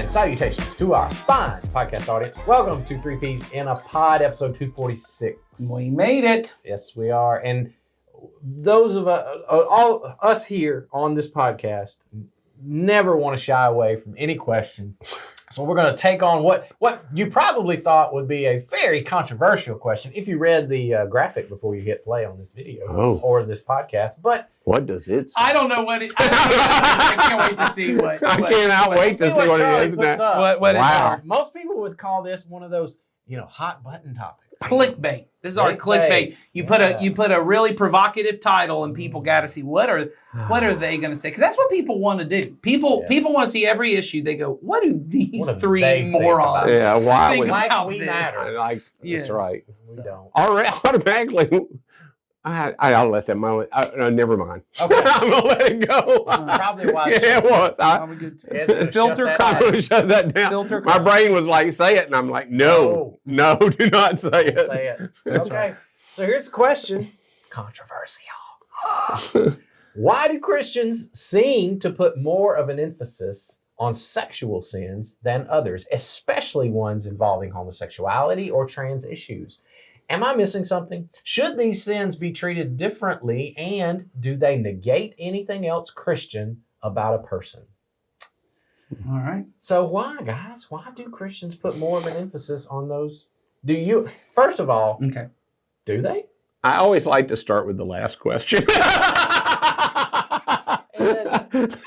Salutations to our fine podcast audience. Welcome to Three Ps in a Pod, episode 246. We made it. Yes, we are. And those of all us here on this podcast never want to shy away from any question. So we're going to take on what you probably thought would be a very controversial question if you read the graphic before you hit play on this video or this podcast. But what does it say? I don't know what it. I can't wait to see what. I cannot wait to see what it is. What wow. Most people would call this one of those, hot button topics. Clickbait. This is our clickbait. You put a really provocative title, and people got to see what are they going to say? Because that's what people want to do. People want to see every issue. They go, what do these three morons? Yeah, why think would we matter? That's right. We don't. Automatically. I'll let them know. Never mind. Okay. I'm gonna let it go. Probably why. Yeah, it was. Filter I'm gonna shut that down. Filter My brain was like, "Say it," and I'm like, "No, do not say it." Say it. Okay. So here's the question: controversial. Why do Christians seem to put more of an emphasis on sexual sins than others, especially ones involving homosexuality or trans issues? Am I missing something? Should these sins be treated differently, and do they negate anything else Christian about a person? All right. So why, guys? Why do Christians put more of an emphasis on those? First of all, do they? I always like to start with the last question.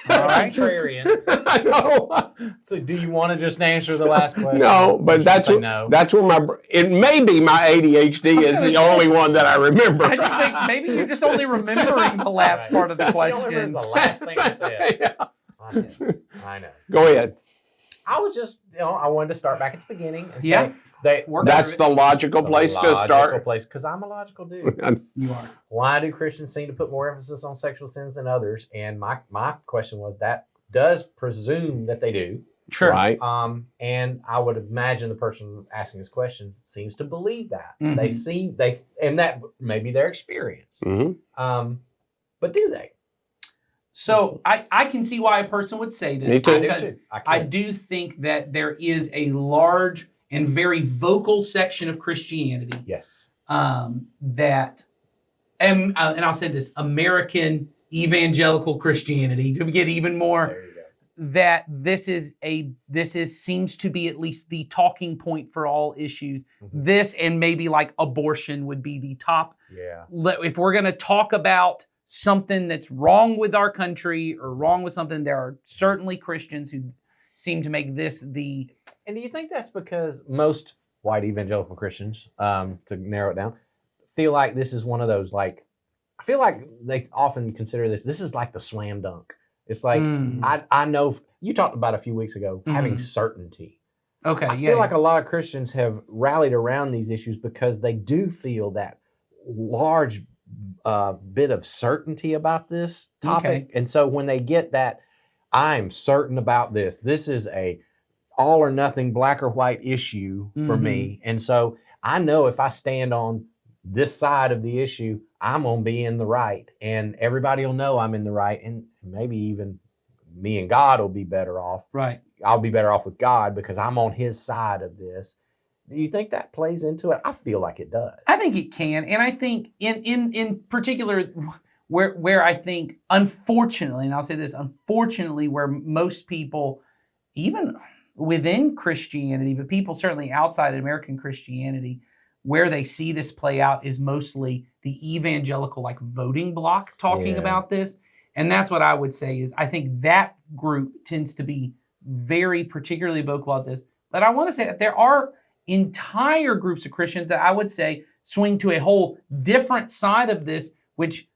Contrarian. I know. So do you want to just answer the last question? No, but that's when it may be my ADHD is the only one that I remember. I just think maybe you're just only remembering the last part of the question. He only remembers the last thing I said. Yeah. I know. Go ahead. I was just, I wanted to start back at the beginning and say that's the logical place to start. Because I'm a logical dude. You are. Why do Christians seem to put more emphasis on sexual sins than others? And my question was that does presume that they do. Sure. Right. And I would imagine the person asking this question seems to believe that. Mm-hmm. And that may be their experience. Mm-hmm. But do they? So I can see why a person would say this. Me too. Because I do think that there is a large and very vocal section of Christianity. Yes. That, and I'll say this, American evangelical Christianity, to get even more, There you go. that this seems to be at least the talking point for all issues. Mm-hmm. This and maybe like abortion would be the top. Yeah. If we're going to talk about something that's wrong with our country or wrong with something, there are certainly Christians who seem to make this the... And do you think that's because most white evangelical Christians, to narrow it down, feel like this is one of those, I feel like they often consider this is like the slam dunk. It's like, I know, you talked about a few weeks ago, having certainty. Okay, I feel like a lot of Christians have rallied around these issues because they do feel that large bit of certainty about this topic. And so when they get that, I'm certain about this. This is a all or nothing, black or white issue for me. And so I know if I stand on this side of the issue, I'm going to be in the right. And everybody will know I'm in the right. And maybe even me and God will be better off. Right. I'll be better off with God because I'm on his side of this. Do you think that plays into it? I feel like it does. I think it can. And I think in particular, where I think, unfortunately, and I'll say this, unfortunately, where most people, even within Christianity, but people certainly outside of American Christianity, where they see this play out is mostly the evangelical voting bloc talking about this. And that's what I would say is I think that group tends to be very particularly vocal about this. But I want to say that there are entire groups of Christians that I would say swing to a whole different side of this, which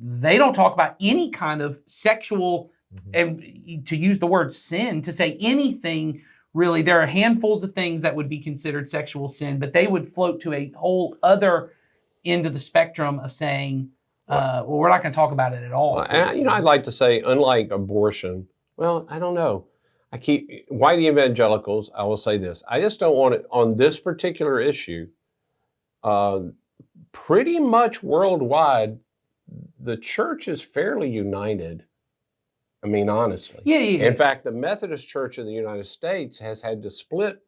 they don't talk about any kind of sexual, and to use the word sin, to say anything really. There are handfuls of things that would be considered sexual sin, but they would float to a whole other end of the spectrum of saying, well, we're not going to talk about it at all. I'd like to say, unlike abortion, well, I don't know. White evangelicals, I will say this. I just don't want it on this particular issue. Pretty much worldwide, the church is fairly united I mean, honestly. Yeah, yeah. In fact, the Methodist Church in the United States has had to split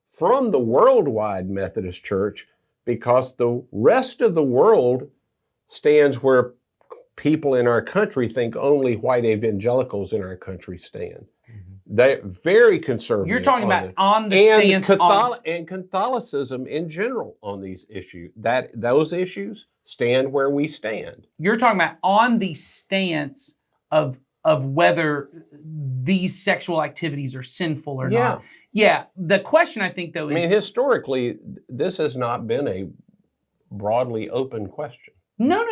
from the worldwide Methodist Church because the rest of the world stands where people in our country think only white evangelicals in our country stand. They're very conservative. You're talking about on the and stance and Catholicism in general on these issues. Those issues stand where we stand. You're talking about on the stance of whether these sexual activities are sinful or not. Yeah. The question I think though is, I mean, historically, this has not been a broadly open question. No.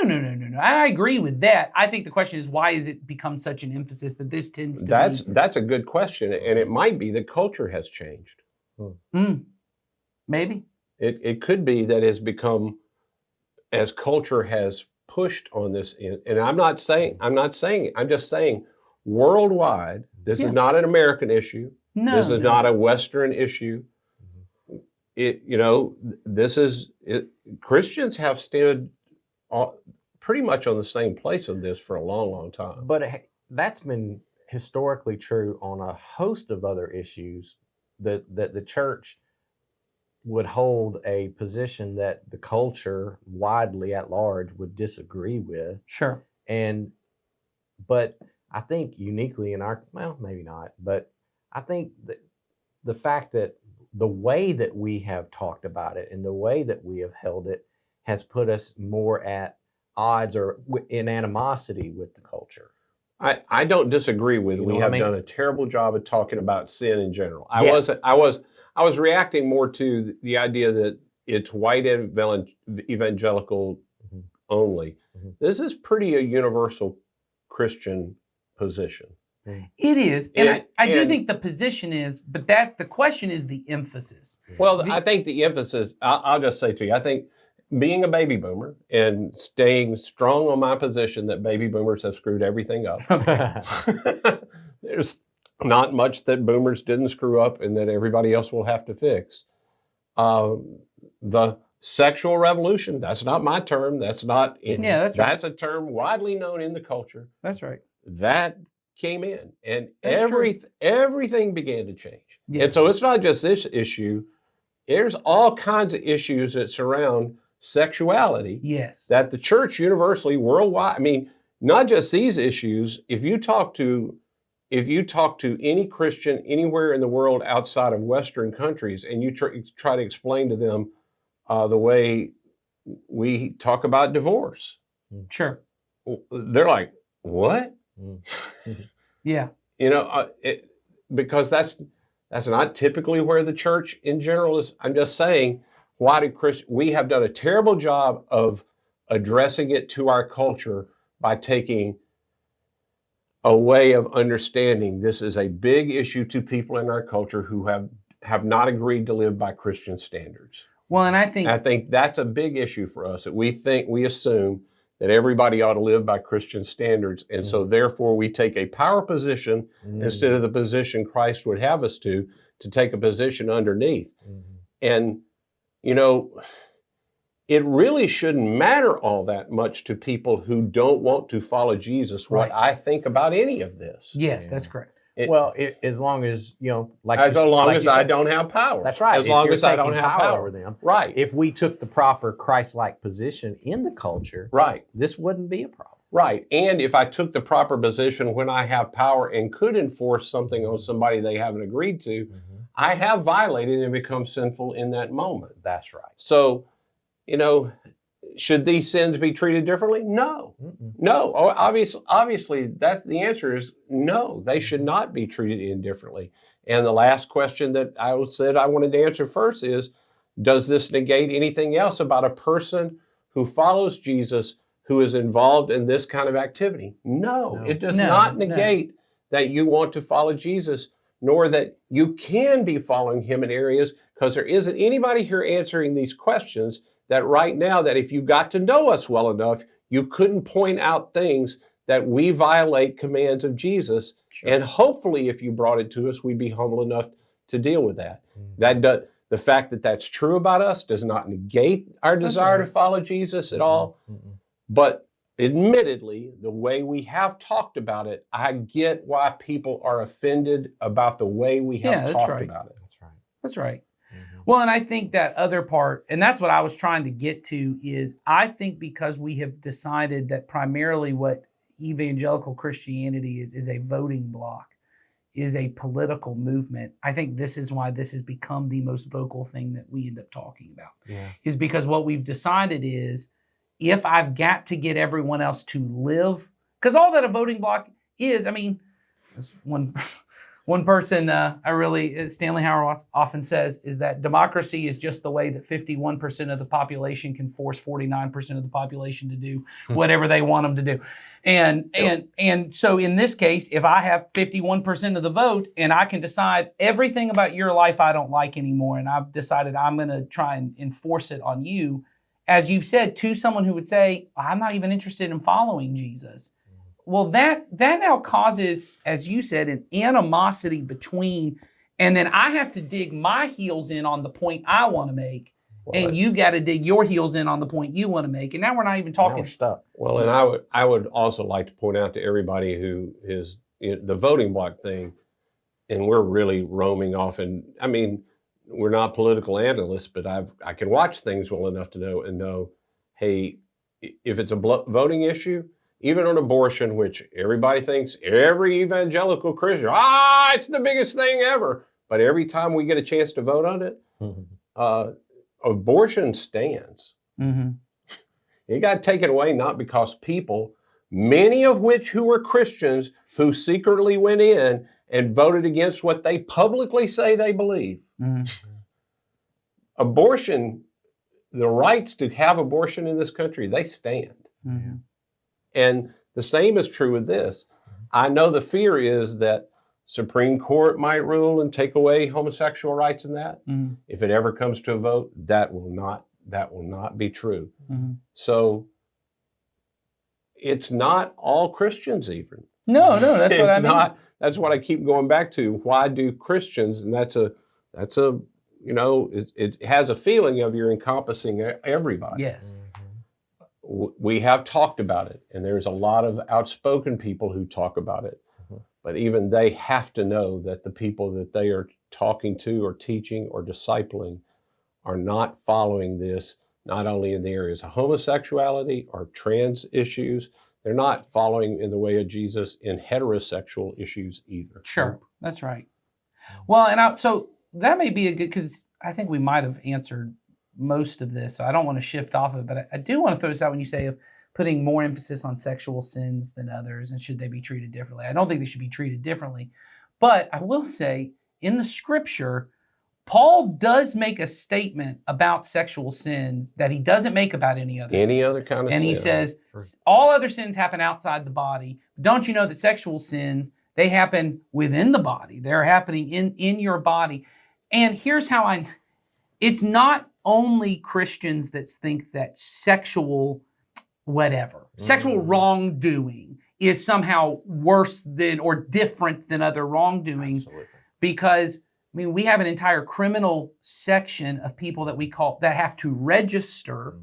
I agree with that. I think the question is, why has it become such an emphasis that this tends to be? That's a good question, and it might be that culture has changed. Maybe. It could be that it's become, as culture has pushed on this, and I'm just saying worldwide, this is not an American issue. No. This is not a Western issue. Christians have stood pretty much on the same place of this for a long, long time. But that's been historically true on a host of other issues that the church would hold a position that the culture widely at large would disagree with. Sure. But I think uniquely in maybe not, but I think that the fact that the way that we have talked about it and the way that we have held it has put us more at odds or in animosity with the culture. I don't disagree with You we know what have I mean? done a terrible job of talking about sin in general. Yes. I was reacting more to the idea that it's white evangelical only. This is pretty a universal Christian position. It is, and I do think the position is, but the question is the emphasis. Well, I think the emphasis, I'll just say to you, I think being a baby boomer and staying strong on my position that baby boomers have screwed everything up. There's not much that boomers didn't screw up and that everybody else will have to fix. The sexual revolution, that's not my term. That's not it. Yeah, that's right. That's a term widely known in the culture. That's right. That came in and That's true. everything began to change. Yes. And so it's not just this issue. There's all kinds of issues that surround sexuality Yes. that the church universally worldwide, I mean, not just these issues, if you talk to any Christian anywhere in the world outside of Western countries and you try to explain to them the way we talk about divorce, Sure. they're like, what? Yeah. Because that's not typically where the church in general is. I'm just saying, we have done a terrible job of addressing it to our culture by taking a way of understanding this is a big issue to people in our culture who have not agreed to live by Christian standards. Well, and I think that's a big issue for us, that we assume that everybody ought to live by Christian standards. And so therefore we take a power position instead of the position Christ would have us to take a position underneath. And, it really shouldn't matter all that much to people who don't want to follow Jesus, what I think about any of this. yes, that's correct. As long as, As long as I don't have power. That's right. As long as I don't have power over them. Right. If we took the proper Christ-like position in the culture, Right. this wouldn't be a problem. Right. And if I took the proper position when I have power and could enforce something on somebody they haven't agreed to, I have violated and become sinful in that moment. That's right. So, should these sins be treated differently? No. No. Obviously, that's the answer is no. They should not be treated indifferently. And the last question that I said I wanted to answer first is, does this negate anything else about a person who follows Jesus who is involved in this kind of activity? No. It does not negate that you want to follow Jesus, nor that you can be following him in areas, because there isn't anybody here answering these questions that right now, that if you got to know us well enough, you couldn't point out things that we violate commands of Jesus. Sure. And hopefully, if you brought it to us, we'd be humble enough to deal with that. The fact that that's true about us does not negate our desire to follow Jesus at all. But admittedly, the way we have talked about it, I get why people are offended about the way we have Yeah, that's talked right. about it. That's right. That's right. Mhm. Well, and I think that other part, and that's what I was trying to get to, is I think because we have decided that primarily what evangelical Christianity is a voting bloc, is a political movement. I think this is why this has become the most vocal thing that we end up talking about, Yeah. is because what we've decided is if I've got to get everyone else to live, because all that a voting bloc is, I mean, this one person Stanley Hauer often says is that democracy is just the way that 51% of the population can force 49% of the population to do whatever they want them to do. And so in this case, if I have 51% of the vote and I can decide everything about your life I don't like anymore, and I've decided I'm going to try and enforce it on you, as you've said, to someone who would say, I'm not even interested in following Jesus. Well, that now causes, as you said, an animosity between, and then I have to dig my heels in on the point I want to make, and you've got to dig your heels in on the point you want to make, and now we're not even Now talking we're stuck. Well, and I would also like to point out to everybody who is the voting bloc thing, and we're really roaming off. And I mean, we're not political analysts, but I can watch things well enough to know, hey, if it's a voting issue, even on abortion, which everybody thinks, every evangelical Christian, it's the biggest thing ever. But every time we get a chance to vote on it, abortion stands. Mm-hmm. It got taken away not because people, many of which who were Christians, who secretly went in and voted against what they publicly say they believe. Mm-hmm. Abortion, the rights to have abortion in this country, they stand. Mm-hmm. And the same is true with this. I know the fear is that Supreme Court might rule and take away homosexual rights and that. Mm-hmm. If it ever comes to a vote, that will not be true. Mm-hmm. So it's not all Christians even. No, that's what I mean. That's what I keep going back to. Why do Christians? And that's a it has a feeling of you're encompassing everybody. Yes. We have talked about it, and there's a lot of outspoken people who talk about it. Mm-hmm. But even they have to know that the people that they are talking to or teaching or discipling are not following this, not only in the areas of homosexuality or trans issues, they're not following in the way of Jesus in heterosexual issues either. Sure, that's right. Well, and so that may be a good, because I think we might have answered most of this, so I don't want to shift off of it, but I do want to throw this out when you say of putting more emphasis on sexual sins than others and should they be treated differently. I don't think they should be treated differently, but I will say in the scripture, Paul does make a statement about sexual sins that he doesn't make about any other kind of sin. And he says, all other sins happen outside the body. Don't you know that sexual sins, they happen within the body. They're happening in your body. And here's how it's not only Christians that think that sexual wrongdoing is somehow worse than or different than other wrongdoing. Absolutely. Because, I mean, we have an entire criminal section of people that we call, that have to register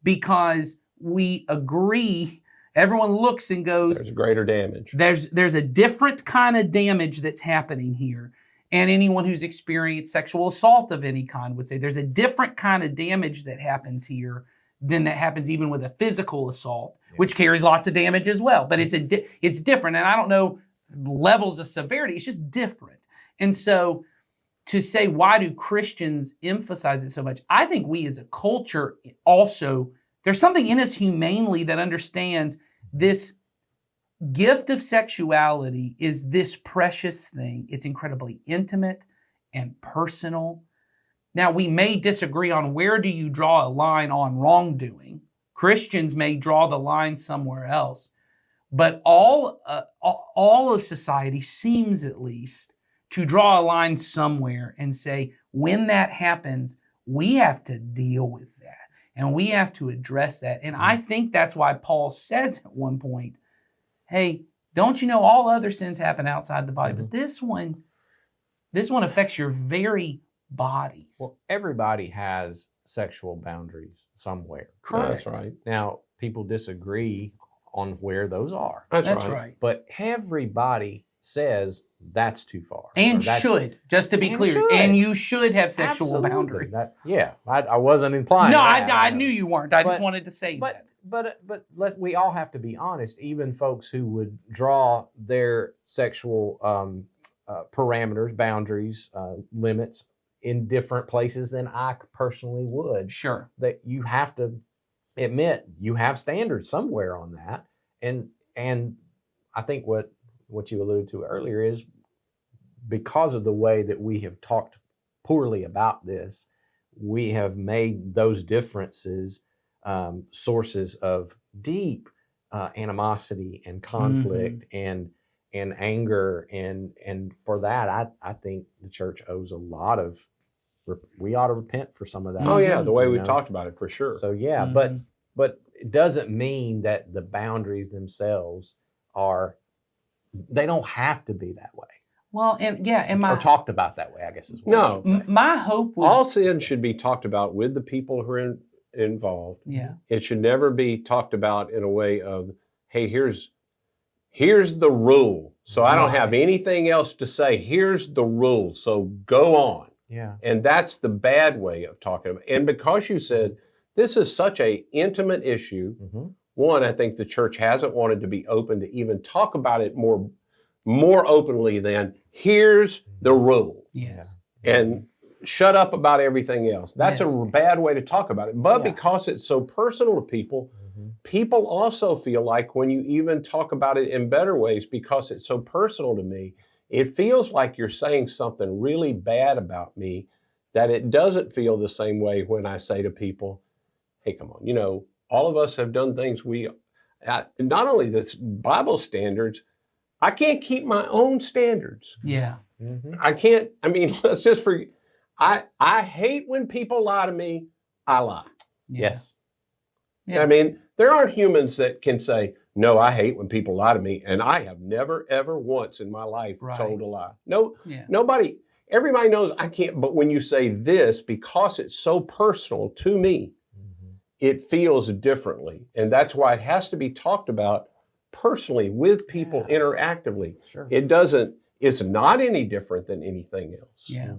because we agree, everyone looks and goes, there's greater damage. There's a different kind of damage that's happening here. And anyone who's experienced sexual assault of any kind would say there's a different kind of damage that happens here than that happens even with a physical assault, which carries lots of damage as well. But it's different. And I don't know levels of severity. It's just different. And so to say, why do Christians emphasize it so much? I think we as a culture also, there's something in us humanely that understands this gift of sexuality is this precious thing. It's incredibly intimate and personal. Now, we may disagree on where do you draw a line on wrongdoing. Christians may draw the line somewhere else. But all of society seems at least to draw a line somewhere and say, when that happens, we have to deal with that. And we have to address that. And I think that's why Paul says at one point, hey, don't you know all other sins happen outside the body? But this one affects your very bodies. Well, everybody has sexual boundaries somewhere. Correct. That's right. Now, people disagree on where those are. That's right. But everybody says that's too far. And or that's- should, just to be and clear. should. And you should have sexual Absolutely. boundaries. I wasn't implying No, that. I knew you weren't. I just But- wanted to say that. But we all have to be honest. Even folks who would draw their sexual parameters, boundaries, limits in different places than I personally would. Sure. That you have to admit you have standards somewhere on that, and I think what you alluded to earlier is because of the way that we have talked poorly about this, we have made those differences sources of deep animosity and conflict and anger, and for that I think the church owes a lot of. We ought to repent for some of that. Oh yeah, the way you we've know? talked about it for sure. So yeah, but it doesn't mean that the boundaries themselves they don't have to be that way. Well, and Or talked about that way, I guess is what No. I should say. my hope would, All sin should be talked about with the people who are involved. yeah. It should never be talked about in a way of, hey, here's the rule. So I don't have anything else to say. Here's the rule. So go on. Yeah. And that's the bad way of talking about it. And because you said this is such an intimate issue, one, I think the church hasn't wanted to be open to even talk about it more openly than here's the rule. Yes. And shut up about everything else. That's Yes. a bad way to talk about it. But Yeah. because it's so personal to people, people also feel like when you even talk about it in better ways, because it's so personal to me, it feels like you're saying something really bad about me, that it doesn't feel the same way when I say to people, hey, come on, all of us have done things not only the Bible standards, I can't keep my own standards. Yeah. I can't, let's just forget. I hate when people lie to me, I lie. Yeah. Yes. Yeah. There aren't humans that can say, no, I hate when people lie to me, and I have never, ever once in my life Right. told a lie. No, Yeah. nobody, everybody knows I can't, but when you say this, because it's so personal to me, it feels differently. And that's why it has to be talked about personally with people interactively. Sure. It's not any different than anything else. Yeah.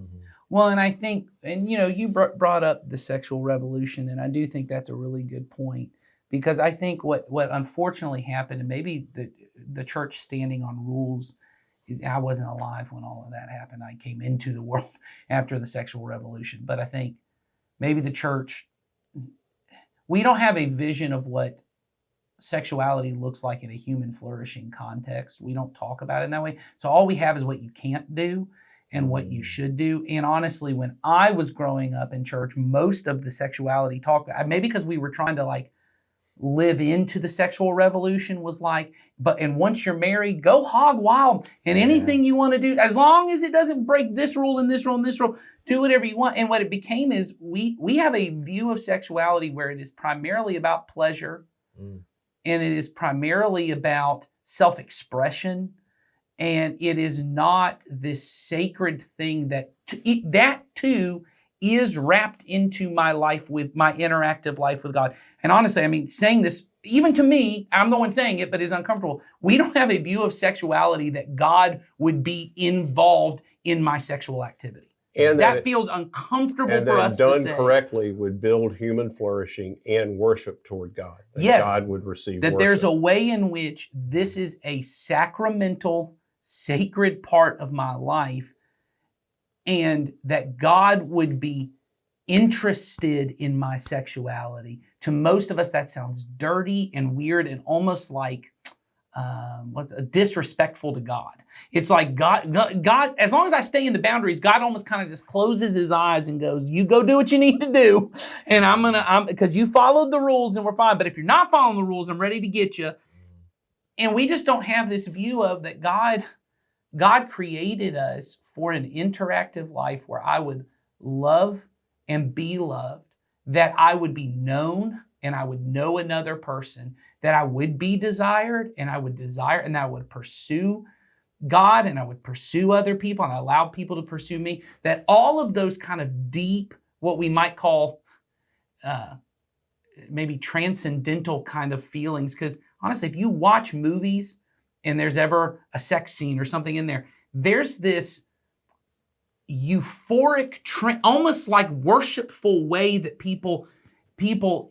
Well, and I think, and you brought up the sexual revolution, and I do think that's a really good point, because I think what unfortunately happened, and maybe the church standing on rules, I wasn't alive when all of that happened. I came into the world after the sexual revolution, but I think maybe the church, we don't have a vision of what sexuality looks like in a human flourishing context. We don't talk about it in that way. So all we have is what you can't do and what you should do. And honestly, when I was growing up in church, most of the sexuality talk, maybe because we were trying to live into the sexual revolution, was and once you're married, go hog wild, and anything you want to do, as long as it doesn't break this rule and this rule and this rule, do whatever you want. And what it became is we have a view of sexuality where it is primarily about pleasure, and it is primarily about self-expression, and it is not this sacred thing that too is wrapped into my life, with my interactive life with God. And honestly, saying this, even to me, I'm the one saying it, but it's uncomfortable. We don't have a view of sexuality that God would be involved in my sexual activity. And that feels uncomfortable and for that us to done say. correctly would build human flourishing and worship toward God. That Yes. God would receive That worship. there's a way in which this is a sacramental, sacred part of my life, and that God would be interested in my sexuality. To most of us, that sounds dirty and weird and almost like disrespectful to God. It's like God, as long as I stay in the boundaries, God almost kind of just closes his eyes and goes, you go do what you need to do. And I'm because you followed the rules and we're fine. But if you're not following the rules, I'm ready to get you. And we just don't have this view of that God created us for an interactive life where I would love and be loved, that I would be known and I would know another person, that I would be desired and I would desire, and I would pursue God and I would pursue other people and I allow people to pursue me, that all of those kind of deep, what we might call maybe transcendental kind of feelings, because honestly, if you watch movies and there's ever a sex scene or something in there, there's this euphoric, almost like worshipful way that people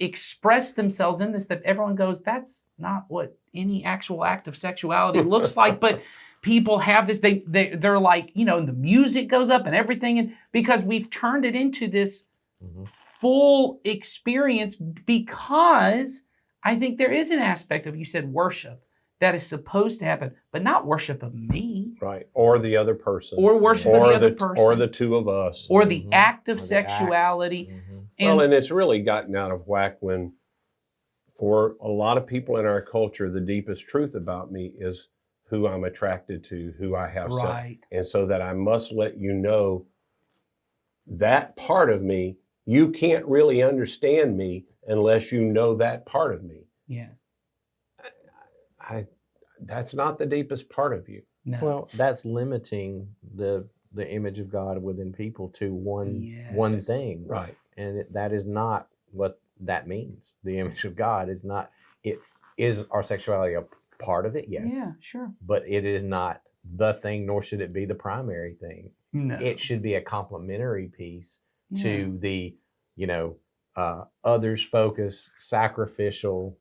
express themselves in this, that everyone goes, that's not what any actual act of sexuality looks like. But people have this, they're like, the music goes up and everything, and because we've turned it into this full experience, because I think there is an aspect of, you said, worship that is supposed to happen, but not worship of me. Right. Or the other person. Or worship of the other person. Or the two of us. Or the act of sexuality. And it's really gotten out of whack when, for a lot of people in our culture, the deepest truth about me is who I'm attracted to, who I have sex. And so that I must let you know that part of me, you can't really understand me unless you know that part of me. Yes. That's not the deepest part of you. No. Well, that's limiting the image of God within people to one thing. Right. And that is not what that means. The image of God is not, it is our sexuality a part of it? Yes. Yeah, sure. But it is not the thing, nor should it be the primary thing. No. It should be a complementary piece to the, others focused, sacrificial,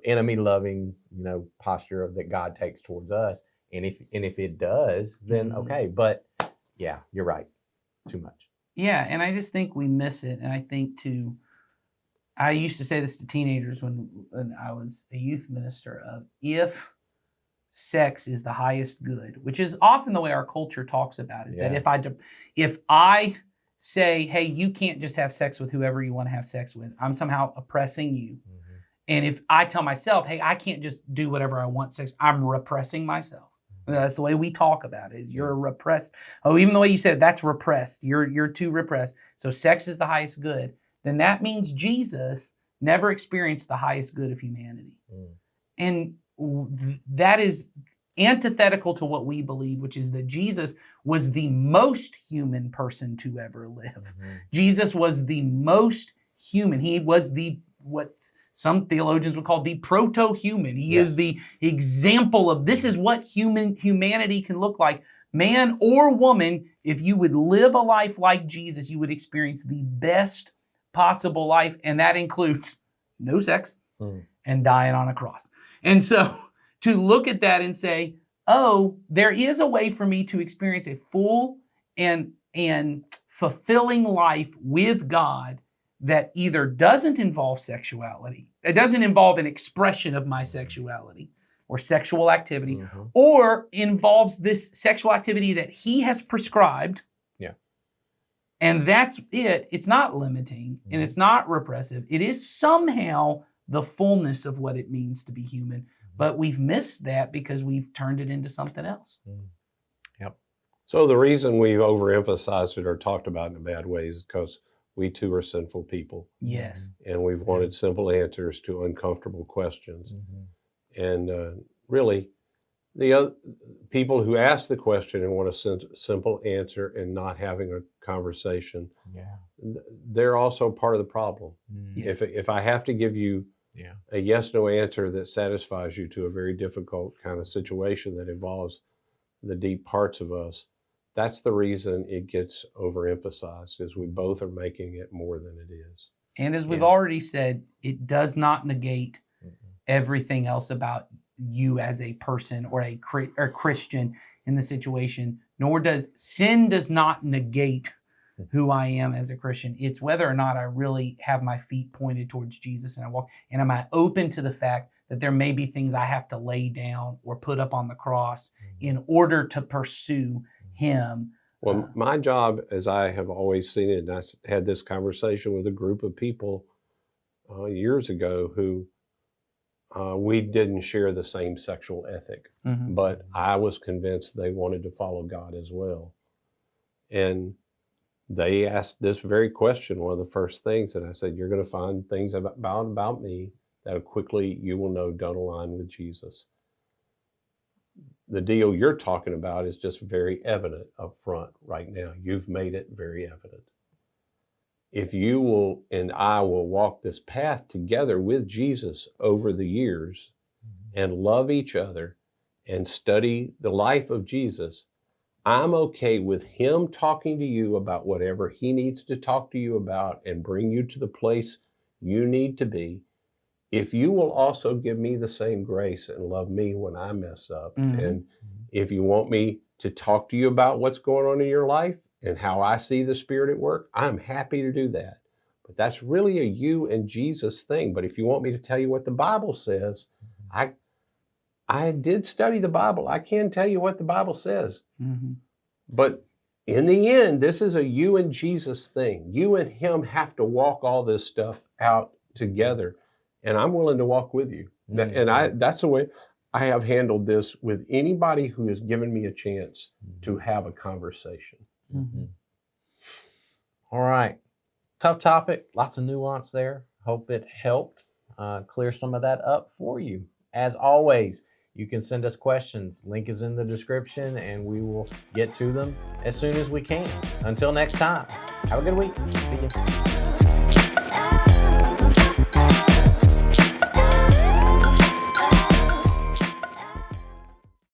enemy loving, posture that God takes towards us. And if it does, then okay. But yeah, you're right. Too much. Yeah, and I just think we miss it. And I think I used to say this to teenagers when I was a youth minister, of if sex is the highest good, which is often the way our culture talks about it, that if I say, hey, you can't just have sex with whoever you want to have sex with, I'm somehow oppressing you. And if I tell myself, hey, I can't just do whatever I want sex, I'm repressing myself. That's the way we talk about it. You're repressed. Oh, even the way you said it, that's repressed. You're too repressed. So sex is the highest good. Then that means Jesus never experienced the highest good of humanity. And that is antithetical to what we believe, which is that Jesus was the most human person to ever live. Jesus was the most human. He was what some theologians would call the proto-human. He is the example of this is what humanity can look like. Man or woman, if you would live a life like Jesus, you would experience the best possible life, and that includes no sex and dying on a cross. And so to look at that and say, oh, there is a way for me to experience a full and fulfilling life with God that either doesn't involve sexuality, it doesn't involve an expression of my sexuality or sexual activity, or involves this sexual activity that he has prescribed. Yeah. And that's it. It's not limiting and it's not repressive. It is somehow the fullness of what it means to be human. But we've missed that because we've turned it into something else. Yep. So the reason we've overemphasized it or talked about it in a bad way is because we too are sinful people. Yes. And we've wanted simple answers to uncomfortable questions. And really, the other people who ask the question and want a simple answer and not having a conversation, they're also part of the problem. If I have to give you a yes/no answer that satisfies you to a very difficult kind of situation that involves the deep parts of us, that's the reason it gets overemphasized, is we both are making it more than it is. And as we've already said, it does not negate everything else about you as a person or a Christian in the situation, nor does sin does not negate who I am as a Christian. It's whether or not I really have my feet pointed towards Jesus and I walk, and am I open to the fact that there may be things I have to lay down or put up on the cross in order to pursue him. Well, my job, as I have always seen it, and I had this conversation with a group of people years ago who we didn't share the same sexual ethic, but I was convinced they wanted to follow God as well. And they asked this very question, one of the first things, and I said, you're going to find things about me that quickly you will know don't align with Jesus. The deal you're talking about is just very evident up front right now. You've made it very evident. if you will and I will walk this path together with Jesus over the years and love each other and study the life of Jesus, I'm okay with him talking to you about whatever he needs to talk to you about and bring you to the place you need to be. If you will also give me the same grace and love me when I mess up, and if you want me to talk to you about what's going on in your life and how I see the Spirit at work, I'm happy to do that. But that's really a you and Jesus thing. But if you want me to tell you what the Bible says, I did study the Bible. I can tell you what the Bible says. But in the end, this is a you and Jesus thing. You and him have to walk all this stuff out together. And I'm willing to walk with you. And that's the way I have handled this with anybody who has given me a chance to have a conversation. All right. Tough topic. Lots of nuance there. Hope it helped clear some of that up for you. As always, you can send us questions. Link is in the description, and we will get to them as soon as we can. Until next time, have a good week. See you.